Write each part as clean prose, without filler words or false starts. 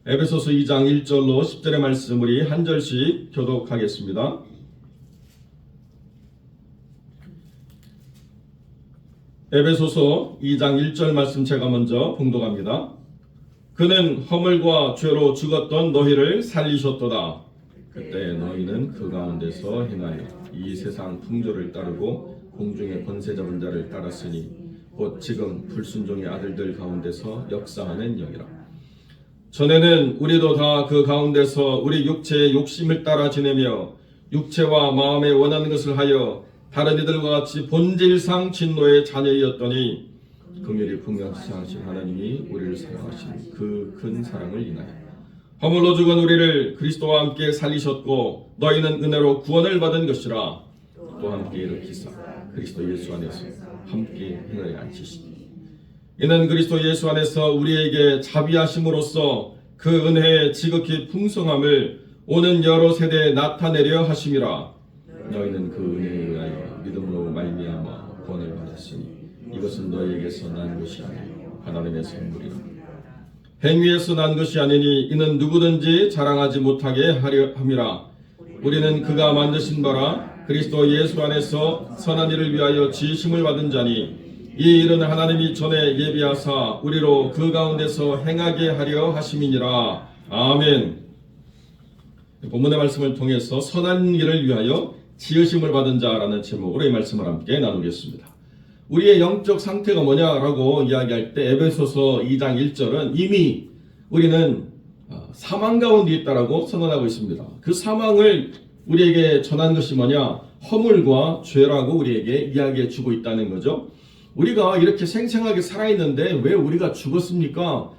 에베소서 2장 1절로 10절의 말씀 우리 한 절씩 교독하겠습니다. 에베소서 2장 1절 말씀 제가 먼저 봉독합니다. 그는 허물과 죄로 죽었던 너희를 살리셨도다. 그때 너희는 그 가운데서 행하여 이 세상 풍조를 따르고 공중의 권세 잡은 자를 따랐으니 곧 지금 불순종의 아들들 가운데서 역사하는 영이라. 전에는 우리도 다 그 가운데서 우리 육체의 욕심을 따라 지내며 육체와 마음에 원하는 것을 하여 다른 이들과 같이 본질상 진노의 자녀이었더니 긍휼이 풍성하신 하나님이 우리를 사랑하신 그 큰 사랑을 인하여 허물로 죽은 우리를 그리스도와 함께 살리셨고 너희는 은혜로 구원을 받은 것이라. 또 함께 일으키사 그리스도 예수 안에서 함께 행하여 앉히시니 이는 그리스도 예수 안에서 우리에게 자비하심으로써 그 은혜의 지극히 풍성함을 오는 여러 세대에 나타내려 하심이라. 너희는 그 은혜에 의하여 믿음으로 말미암아 구원을 받았으니 이것은 너희에게서 난 것이 아니요 하나님의 선물이라. 행위에서 난 것이 아니니 이는 누구든지 자랑하지 못하게 하려 함이라. 우리는 그가 만드신 바라 그리스도 예수 안에서 선한 일을 위하여 지으심을 받은 자니 이 일은 하나님이 전에 예비하사 우리로 그 가운데서 행하게 하려 하심이니라. 아멘. 본문의 말씀을 통해서 선한 일을 위하여 지으심을 받은 자라는 제목으로 이 말씀을 함께 나누겠습니다. 우리의 영적 상태가 뭐냐라고 이야기할 때 에베소서 2장 1절은 이미 우리는 사망 가운데 있다라고 선언하고 있습니다. 그 사망을 우리에게 전한 것이 뭐냐? 허물과 죄라고 우리에게 이야기해 주고 있다는 거죠. 우리가 이렇게 생생하게 살아있는데 왜 우리가 죽었습니까?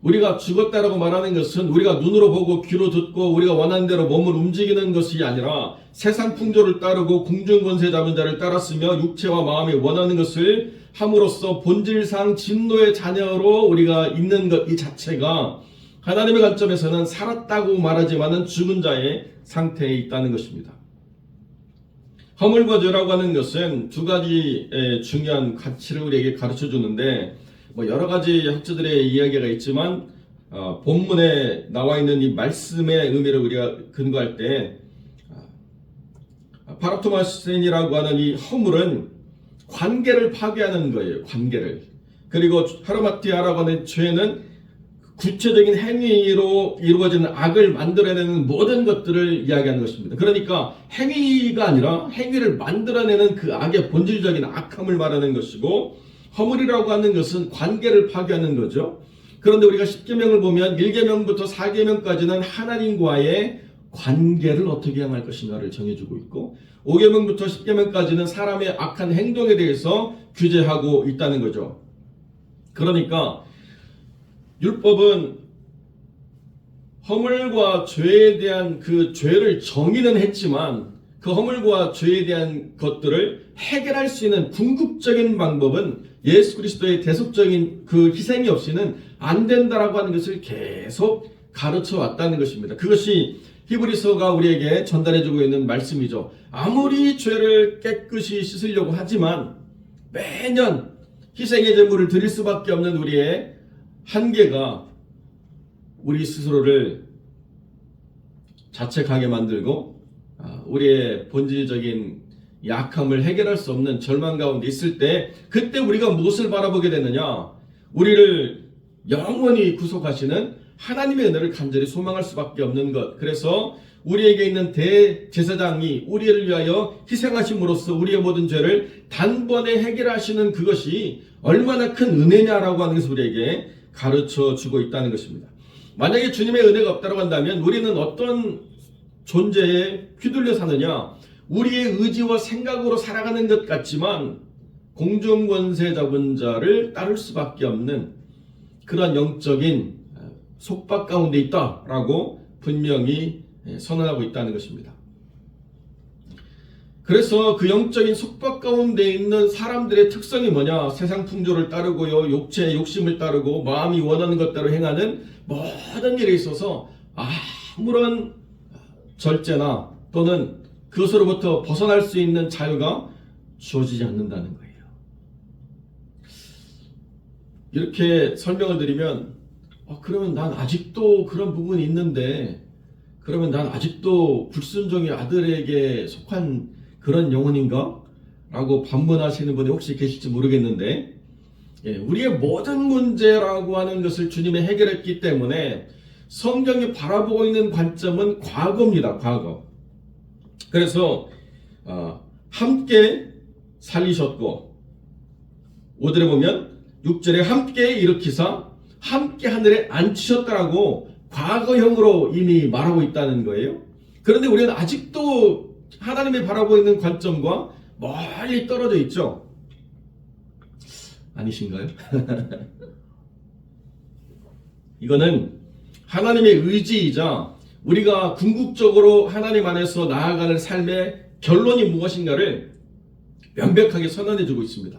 우리가 죽었다라고 말하는 것은 우리가 눈으로 보고 귀로 듣고 우리가 원하는 대로 몸을 움직이는 것이 아니라 세상 풍조를 따르고 공중권세 잡은 자를 따랐으며 육체와 마음이 원하는 것을 함으로써 본질상 진노의 자녀로 우리가 있는 것 이 자체가 하나님의 관점에서는 살았다고 말하지만은 죽은 자의 상태에 있다는 것입니다. 허물과 죄라고 하는 것은 두 가지의 중요한 가치를 우리에게 가르쳐 주는데 여러 가지 학자들의 이야기가 있지만 본문에 나와 있는 이 말씀의 의미를 우리가 근거할 때 파라토마센이라고 하는 이 허물은 관계를 파괴하는 거예요. 관계를. 그리고 하르마티아라고 하는 죄는 구체적인 행위로 이루어지는 악을 만들어내는 모든 것들을 이야기하는 것입니다. 그러니까 행위가 아니라 행위를 만들어내는 그 악의 본질적인 악함을 말하는 것이고 허물이라고 하는 것은 관계를 파괴하는 거죠. 그런데 우리가 10계명을 보면 1계명부터 4계명까지는 하나님과의 관계를 어떻게 향할 것인가를 정해주고 있고 5계명부터 10계명까지는 사람의 악한 행동에 대해서 규제하고 있다는 거죠. 그러니까 율법은 허물과 죄에 대한 그 죄를 정의는 했지만 그 허물과 죄에 대한 것들을 해결할 수 있는 궁극적인 방법은 예수 그리스도의 대속적인 그 희생이 없이는 안 된다라고 하는 것을 계속 가르쳐 왔다는 것입니다. 그것이 히브리서가 우리에게 전달해주고 있는 말씀이죠. 아무리 죄를 깨끗이 씻으려고 하지만 매년 희생의 제물을 드릴 수밖에 없는 우리의 한계가 우리 스스로를 자책하게 만들고 우리의 본질적인 약함을 해결할 수 없는 절망 가운데 있을 때 그때 우리가 무엇을 바라보게 되느냐? 우리를 영원히 구속하시는 하나님의 은혜를 간절히 소망할 수밖에 없는 것. 그래서 우리에게 있는 대제사장이 우리를 위하여 희생하심으로써 우리의 모든 죄를 단번에 해결하시는 그것이 얼마나 큰 은혜냐라고 하는 것을 우리에게 가르쳐 주고 있다는 것입니다. 만약에 주님의 은혜가 없다고 한다면 우리는 어떤 존재에 휘둘려 사느냐? 우리의 의지와 생각으로 살아가는 것 같지만 공중권세 잡은 자를 따를 수밖에 없는 그런 영적인 속박 가운데 있다라고 분명히 선언하고 있다는 것입니다. 그래서 그 영적인 속박 가운데 있는 사람들의 특성이 뭐냐? 세상 풍조를 따르고요, 육체의 욕심을 따르고 마음이 원하는 것대로 행하는 모든 일에 있어서 아무런 절제나 또는 그것으로부터 벗어날 수 있는 자유가 주어지지 않는다는 거예요. 이렇게 설명을 드리면 그러면 난 아직도 그런 부분이 있는데, 그러면 난 아직도 불순종의 아들에게 속한 그런 영혼인가? 라고 반문하시는 분이 혹시 계실지 모르겠는데, 우리의 모든 문제라고 하는 것을 주님이 해결했기 때문에 성경이 바라보고 있는 관점은 과거입니다. 과거. 그래서 함께 살리셨고, 5절에 보면 6절에 함께 일으키사 함께 하늘에 앉히셨다라고 과거형으로 이미 말하고 있다는 거예요. 그런데 우리는 아직도 하나님이 바라보고 있는 관점과 멀리 떨어져 있죠. 아니신가요? 이거는 하나님의 의지이자 우리가 궁극적으로 하나님 안에서 나아가는 삶의 결론이 무엇인가를 명백하게 선언해주고 있습니다.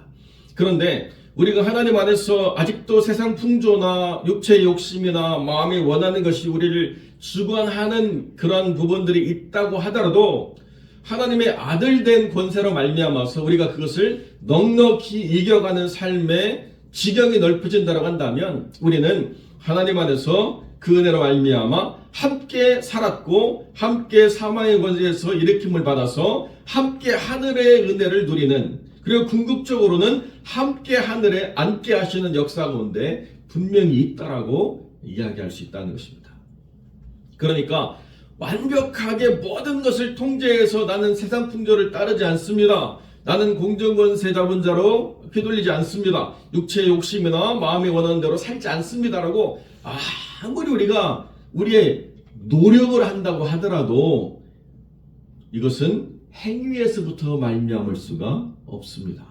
그런데 우리가 하나님 안에서 아직도 세상 풍조나 육체의 욕심이나 마음이 원하는 것이 우리를 주관하는 그런 부분들이 있다고 하더라도 하나님의 아들 된 권세로 말미암아서 우리가 그것을 넉넉히 이겨가는 삶의 지경이 넓어진다고 한다면 우리는 하나님 안에서 그 은혜로 말미암아 함께 살았고 함께 사망의 권세에서 일으킴을 받아서 함께 하늘의 은혜를 누리는, 그리고 궁극적으로는 함께 하늘에 앉게 하시는 역사 가운데 분명히 있다라고 이야기할 수 있다는 것입니다. 그러니까 완벽하게 모든 것을 통제해서 나는 세상 풍조를 따르지 않습니다. 나는 공정권세 잡은 자로 휘둘리지 않습니다. 육체의 욕심이나 마음이 원하는 대로 살지 않습니다라고 아무리 우리가 우리의 노력을 한다고 하더라도 이것은 행위에서부터 말미암을 수가 없습니다.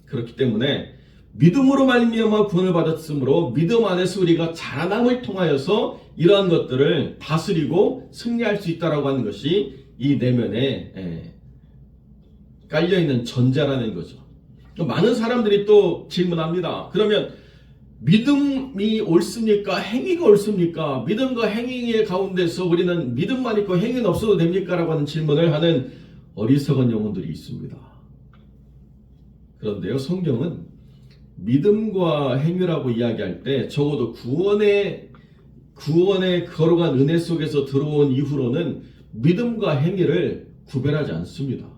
그렇기 때문에 믿음으로 말미암아 구원을 받았으므로 믿음 안에서 우리가 자라남을 통하여서 이러한 것들을 다스리고 승리할 수 있다라고 하는 것이 이 내면에 깔려있는 전제라는 거죠. 많은 사람들이 또 질문합니다. 그러면 믿음이 옳습니까? 행위가 옳습니까? 믿음과 행위의 가운데서 우리는 믿음만 있고 행위는 없어도 됩니까? 라고 하는 질문을 하는 어리석은 영혼들이 있습니다. 그런데요, 성경은 믿음과 행위라고 이야기할 때 적어도 구원에 걸어간 은혜 속에서 들어온 이후로는 믿음과 행위를 구별하지 않습니다.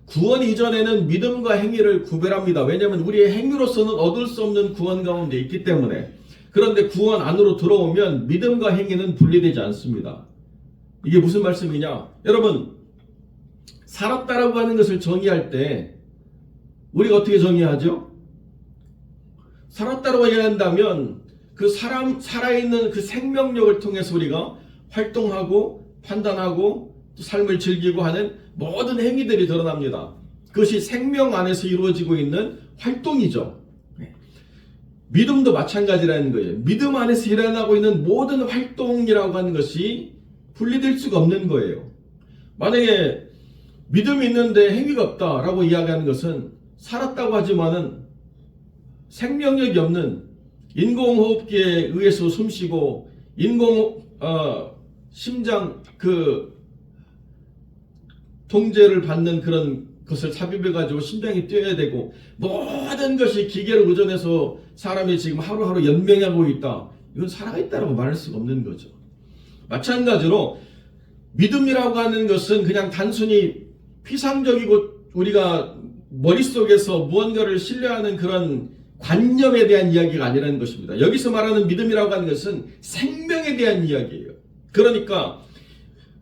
구원 이전에는 믿음과 행위를 구별합니다. 왜냐하면 우리의 행위로서는 얻을 수 없는 구원 가운데 있기 때문에. 그런데 구원 안으로 들어오면 믿음과 행위는 분리되지 않습니다. 이게 무슨 말씀이냐? 여러분, 살았다라고 하는 것을 정의할 때 우리가 어떻게 정의하죠? 살았다라고 얘기한다면 그 사람 살아있는 그 생명력을 통해서 우리가 활동하고 판단하고 또 삶을 즐기고 하는 모든 행위들이 드러납니다. 그것이 생명 안에서 이루어지고 있는 활동이죠. 믿음도 마찬가지라는 거예요. 믿음 안에서 일어나고 있는 모든 활동이라고 하는 것이 분리될 수가 없는 거예요. 만약에 믿음이 있는데 행위가 없다라고 이야기하는 것은 살았다고 하지만은 생명력이 없는 인공호흡기에 의해서 숨쉬고 심장 통제를 받는 그런 것을 삽입해가지고 심장이 뛰어야 되고 모든 것이 기계를 의존해서 사람이 지금 하루하루 연명하고 있다. 이건 살아있다라고 말할 수가 없는 거죠. 마찬가지로 믿음이라고 하는 것은 그냥 단순히 피상적이고 우리가 머릿속에서 무언가를 신뢰하는 그런 관념에 대한 이야기가 아니라는 것입니다. 여기서 말하는 믿음이라고 하는 것은 생명에 대한 이야기예요. 그러니까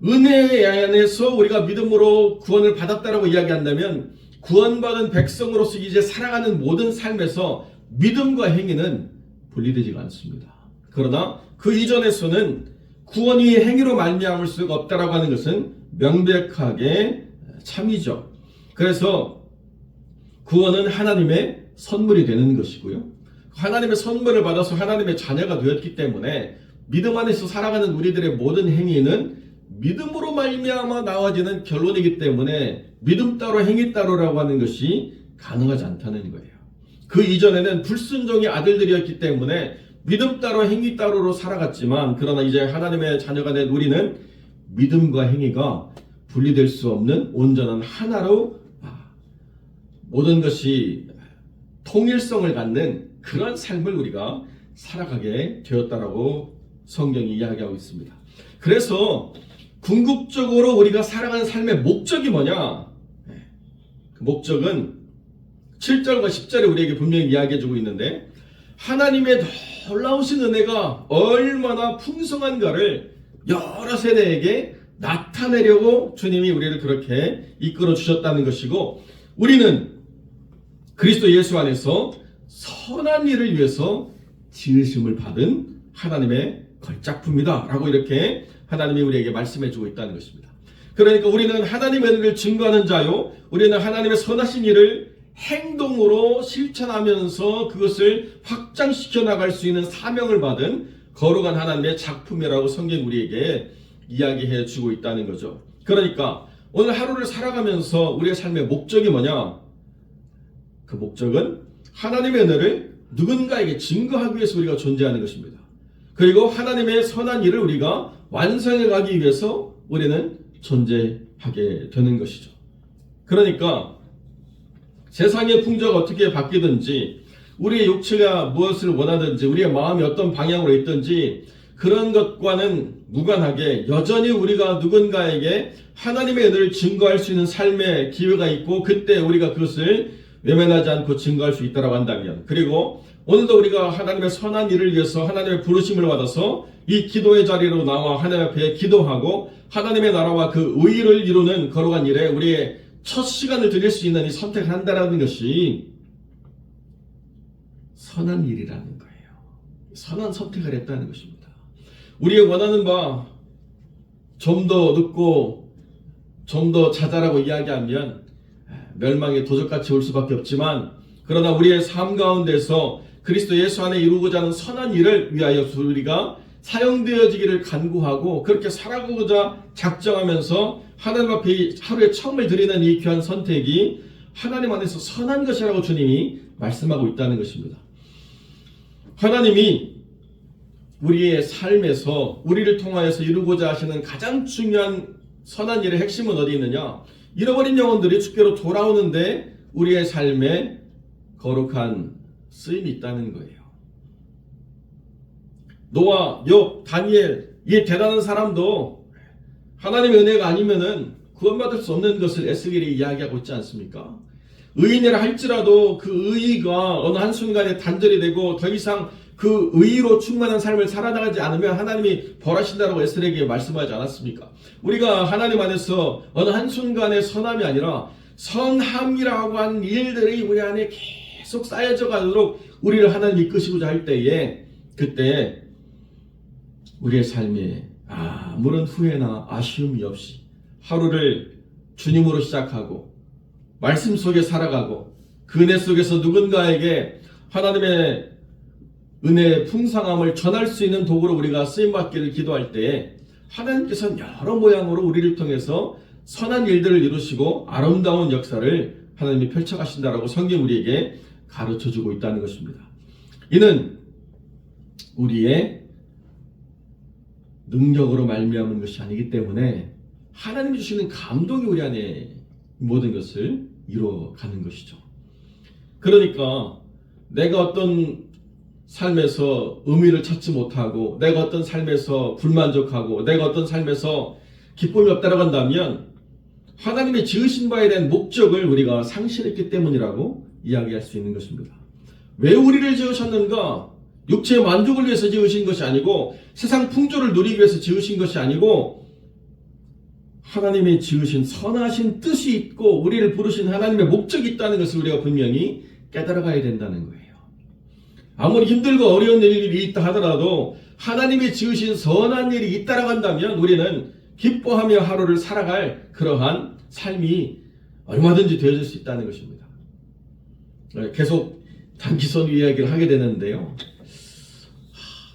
은혜 안에서 우리가 믿음으로 구원을 받았다라고 이야기한다면 구원받은 백성으로서 이제 살아가는 모든 삶에서 믿음과 행위는 분리되지가 않습니다. 그러나 그 이전에서는 구원이 행위로 말미암을 수가 없다라고 하는 것은 명백하게 참이죠. 그래서 구원은 하나님의 선물이 되는 것이고요. 하나님의 선물을 받아서 하나님의 자녀가 되었기 때문에 믿음 안에서 살아가는 우리들의 모든 행위는 믿음으로 말미암아 나와지는 결론이기 때문에 믿음 따로 행위 따로라고 하는 것이 가능하지 않다는 거예요. 그 이전에는 불순종의 아들들이었기 때문에 믿음 따로 행위 따로로 살아갔지만 그러나 이제 하나님의 자녀가 된 우리는 믿음과 행위가 분리될 수 없는 온전한 하나로 모든 것이 통일성을 갖는 그런 삶을 우리가 살아가게 되었다라고 성경이 이야기하고 있습니다. 그래서 궁극적으로 우리가 살아가는 삶의 목적이 뭐냐? 그 목적은 7절과 10절에 우리에게 분명히 이야기해주고 있는데, 하나님의 놀라우신 은혜가 얼마나 풍성한가를 여러 세대에게 나타내려고 주님이 우리를 그렇게 이끌어 주셨다는 것이고, 우리는 그리스도 예수 안에서 선한 일을 위해서 지으심을 받은 하나님의 걸작품이다 라고 이렇게 하나님이 우리에게 말씀해 주고 있다는 것입니다. 그러니까 우리는 하나님의 은혜를 증거하는 자요, 우리는 하나님의 선하신 일을 행동으로 실천하면서 그것을 확장시켜 나갈 수 있는 사명을 받은 거룩한 하나님의 작품이라고 성경 우리에게 이야기해 주고 있다는 거죠. 그러니까 오늘 하루를 살아가면서 우리의 삶의 목적이 뭐냐? 그 목적은 하나님의 은혜를 누군가에게 증거하기 위해서 우리가 존재하는 것입니다. 그리고 하나님의 선한 일을 우리가 완성해 가기 위해서 우리는 존재하게 되는 것이죠. 그러니까 세상의 풍조가 어떻게 바뀌든지, 우리의 육체가 무엇을 원하든지, 우리의 마음이 어떤 방향으로 있든지, 그런 것과는 무관하게 여전히 우리가 누군가에게 하나님의 은혜를 증거할 수 있는 삶의 기회가 있고, 그때 우리가 그것을 외면하지 않고 증거할 수 있다고 한다면, 그리고 오늘도 우리가 하나님의 선한 일을 위해서 하나님의 부르심을 받아서 이 기도의 자리로 나와 하나님 앞에 기도하고 하나님의 나라와 그 의를 이루는 거룩한 일에 우리의 첫 시간을 드릴 수 있는 이 선택을 한다는 것이 선한 일이라는 거예요. 선한 선택을 했다는 것입니다. 우리의 원하는 바 좀 더 늦고 좀 더 자잘하고 이야기하면 멸망의 도적같이 올 수밖에 없지만, 그러나 우리의 삶 가운데서 그리스도 예수 안에 이루고자 하는 선한 일을 위하여 우리가 사용되어지기를 간구하고 그렇게 살아가고자 작정하면서 하나님 앞에 하루에 처음을 드리는 이 귀한 선택이 하나님 안에서 선한 것이라고 주님이 말씀하고 있다는 것입니다. 하나님이 우리의 삶에서 우리를 통하여서 이루고자 하시는 가장 중요한 선한 일의 핵심은 어디 있느냐? 잃어버린 영혼들이 주께로 돌아오는데 우리의 삶에 거룩한 쓰임이 있다는 거예요. 노아, 욥, 다니엘, 이 대단한 사람도 하나님의 은혜가 아니면은 구원받을 수 없는 것을 에스겔이 이야기하고 있지 않습니까? 의인이라 할지라도 그 의의가 어느 한순간에 단절이 되고 더 이상 그 의의로 충만한 삶을 살아나가지 않으면 하나님이 벌하신다라고 에스겔에게 말씀하지 않았습니까? 우리가 하나님 안에서 어느 한순간의 선함이 아니라 선함이라고 하는 일들이 우리 안에 계속 쌓여져 가도록 우리를 하나님이 이끄시고자 할 때에, 그때 우리의 삶에 아무런 후회나 아쉬움이 없이 하루를 주님으로 시작하고 말씀 속에 살아가고 그 은혜 속에서 누군가에게 하나님의 은혜의 풍성함을 전할 수 있는 도구로 우리가 쓰임받기를 기도할 때에 하나님께서는 여러 모양으로 우리를 통해서 선한 일들을 이루시고 아름다운 역사를 하나님이 펼쳐가신다라고 성경 우리에게 가르쳐주고 있다는 것입니다. 이는 우리의 능력으로 말미암은 것이 아니기 때문에 하나님이 주시는 감동이 우리 안에 모든 것을 이루어가는 것이죠. 그러니까 내가 어떤 삶에서 의미를 찾지 못하고, 내가 어떤 삶에서 불만족하고, 내가 어떤 삶에서 기쁨이 없다고 한다면 하나님의 지으신 바에 대한 목적을 우리가 상실했기 때문이라고 이야기할 수 있는 것입니다. 왜 우리를 지으셨는가? 육체의 만족을 위해서 지으신 것이 아니고, 세상 풍조를 누리기 위해서 지으신 것이 아니고, 하나님이 지으신 선하신 뜻이 있고 우리를 부르신 하나님의 목적이 있다는 것을 우리가 분명히 깨달아가야 된다는 거예요. 아무리 힘들고 어려운 일이 있다 하더라도 하나님이 지으신 선한 일이 있다라고 한다면 우리는 기뻐하며 하루를 살아갈 그러한 삶이 얼마든지 되어질 수 있다는 것입니다. 계속 단기선교 이야기를 하게 되는데요,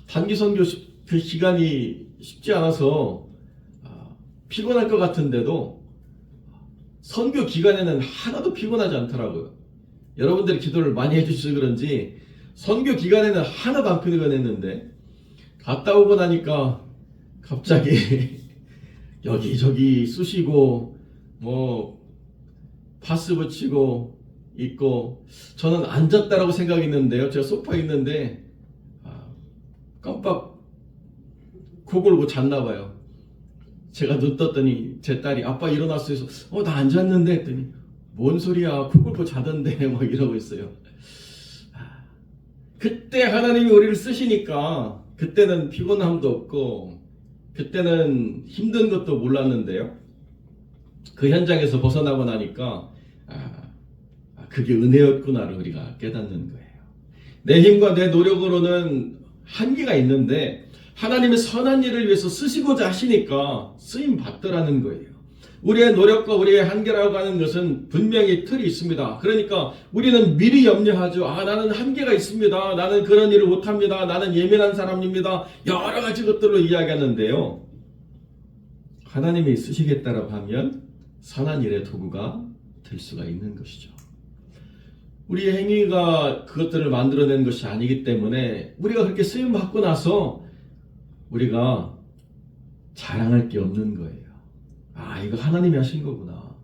단기선교 그 시간이 쉽지 않아서 피곤할 것 같은데도 선교 기간에는 하나도 피곤하지 않더라고요. 여러분들이 기도를 많이 해주셔서 그런지 선교 기간에는 하나도 안 피곤했는데 갔다 오고 나니까 갑자기 여기저기 쑤시고 뭐 파스 붙이고 있고, 저는 앉았다라고 생각했는데요, 제가 소파에 있는데 깜빡 코 골고 잤나 봐요. 제가 눈 떴더니 제 딸이 아빠 일어났어 해서 나 안 잤는데 했더니 뭔 소리야 코 골고 자던데 막 이러고 있어요. 그때 하나님이 우리를 쓰시니까 그때는 피곤함도 없고 그때는 힘든 것도 몰랐는데요. 그 현장에서 벗어나고 나니까 그게 은혜였구나를 우리가 깨닫는 거예요. 내 힘과 내 노력으로는 한계가 있는데 하나님의 선한 일을 위해서 쓰시고자 하시니까 쓰임 받더라는 거예요. 우리의 노력과 우리의 한계라고 하는 것은 분명히 틀이 있습니다. 그러니까 우리는 미리 염려하죠. 나는 한계가 있습니다. 나는 그런 일을 못합니다. 나는 예민한 사람입니다. 여러 가지 것들로 이야기하는데요. 하나님이 쓰시겠다라고 하면 선한 일의 도구가 될 수가 있는 것이죠. 우리의 행위가 그것들을 만들어낸 것이 아니기 때문에 우리가 그렇게 쓰임 받고 나서 우리가 자랑할 게 없는 거예요. 이거 하나님이 하신 거구나.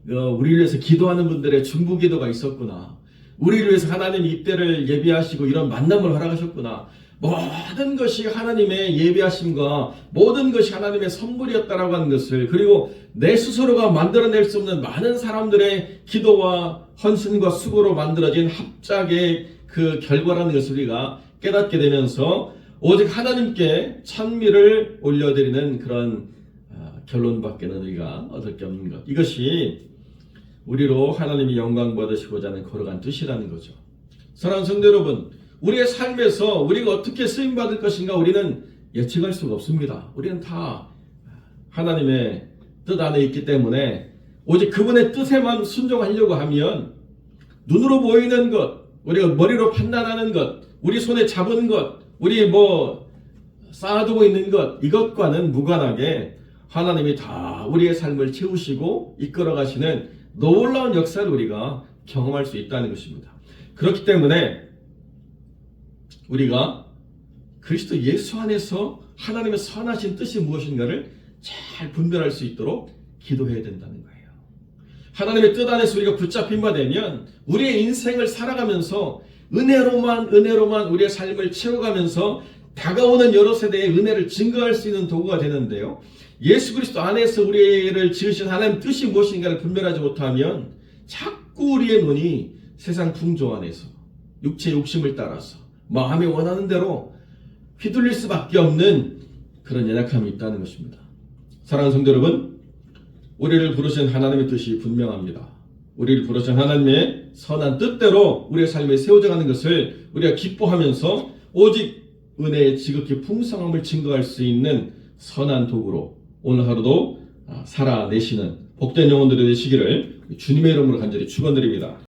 우리를 위해서 기도하는 분들의 중보기도가 있었구나. 우리를 위해서 하나님이 입대를 예비하시고 이런 만남을 허락하셨구나. 모든 것이 하나님의 예비하심과 모든 것이 하나님의 선물이었다라고 하는 것을, 그리고 내 스스로가 만들어낼 수 없는 많은 사람들의 기도와 헌신과 수고로 만들어진 합작의 그 결과라는 것을 우리가 깨닫게 되면서 오직 하나님께 찬미를 올려드리는 그런 결론밖에는 우리가 얻을 게 없는 것. 이것이 우리로 하나님이 영광 받으시고자 하는 거룩한 뜻이라는 거죠. 사랑하는 성도 여러분, 우리의 삶에서 우리가 어떻게 쓰임받을 것인가 우리는 예측할 수가 없습니다. 우리는 다 하나님의 뜻 안에 있기 때문에 오직 그분의 뜻에만 순종하려고 하면 눈으로 보이는 것, 우리가 머리로 판단하는 것, 우리 손에 잡은 것, 우리 쌓아두고 있는 것, 이것과는 무관하게 하나님이 다 우리의 삶을 채우시고 이끌어가시는 놀라운 역사를 우리가 경험할 수 있다는 것입니다. 그렇기 때문에 우리가 그리스도 예수 안에서 하나님의 선하신 뜻이 무엇인가를 잘 분별할 수 있도록 기도해야 된다는 거예요. 하나님의 뜻 안에서 우리가 붙잡힌 바 되면 우리의 인생을 살아가면서 은혜로만 우리의 삶을 채워가면서 다가오는 여러 세대의 은혜를 증거할 수 있는 도구가 되는데요. 예수 그리스도 안에서 우리를 지으신 하나님의 뜻이 무엇인가를 분별하지 못하면 자꾸 우리의 눈이 세상 풍조 안에서 육체의 욕심을 따라서 마음에 원하는 대로 휘둘릴 수밖에 없는 그런 연약함이 있다는 것입니다. 사랑하는 성도 여러분, 우리를 부르신 하나님의 뜻이 분명합니다. 우리를 부르신 하나님의 선한 뜻대로 우리의 삶에 세워져가는 것을 우리가 기뻐하면서 오직 은혜의 지극히 풍성함을 증거할 수 있는 선한 도구로 오늘 하루도 살아내시는 복된 영혼들이 되시기를 주님의 이름으로 간절히 축원드립니다.